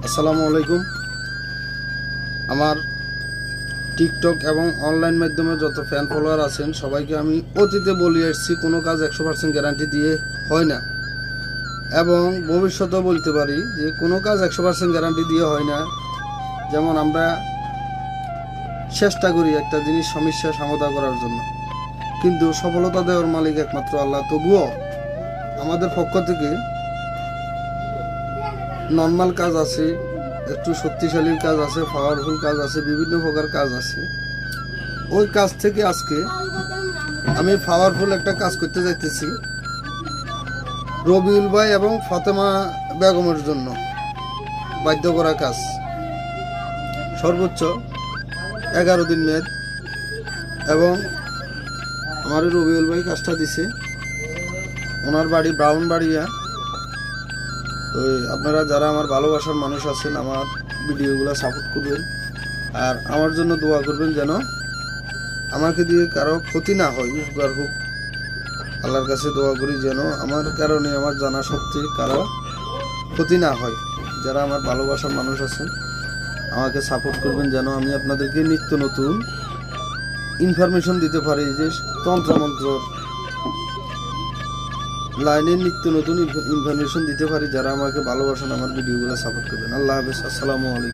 আসসালামু আলাইকুম। আমার টিকটক এবং অনলাইন মাধ্যমে যত ফ্যান ফলোয়ার আছেন সবাইকে আমি অতীতে বলে আসছি, কোনো কাজ 100% গ্যারান্টি দিয়ে হয় না, এবং ভবিষ্যতেও বলতে পারি যে কোনো কাজ 100% গ্যারান্টি দিয়ে হয় না। যেমন আমরা চেষ্টা করি একটা জিনিস সমস্যা সমাধান করার জন্য, কিন্তু সফলতা দেওয়ার মালিক একমাত্র আল্লাহ। তবুও আমাদের পক্ষ থেকে নর্মাল কাজ আছে, একটু শক্তিশালী কাজ আছে, পাওয়ারফুল কাজ আছে, বিভিন্ন প্রকার কাজ আছে। ওই কাজ থেকে আজকে আমি পাওয়ারফুল একটা কাজ করতে যাইতেছি রবিউল ভাই এবং ফাতেমা বেগমের জন্য। বাধ্য করা কাজ, সর্বোচ্চ 11 দিন মেয়াদ, এবং আমার রবিউল ভাই কাজটা দিছে। ওনার বাড়ি ব্রাউনবাড়িয়া। আপনারা যারা আমার ভালোবাসার মানুষ আছেন আমার ভিডিওগুলো সাপোর্ট করবেন, আর আমার জন্য দোয়া করবেন যেন আমাকে দিয়ে কারো ক্ষতি না হয়, উপকার হোক। আল্লাহর কাছে দোয়া করি যেন আমার কারণে আমার জানা সত্যি কারো ক্ষতি না হয়। যারা আমার ভালোবাসার মানুষ আছেন আমাকে সাপোর্ট করবেন যেন আমি আপনাদেরকে নিত্য নতুন ইনফরমেশন দিতে পারি, যে তন্ত্রমন্ত্র লাইনের নিত্য নতুন ইনফরমেশন দিতে পারি। যারা আমাকে ভালোবাসেন আমার ভিডিওগুলো সাপোর্ট করবেন। আল্লাহ হাফেজ। আসসালামু আলাইকুম।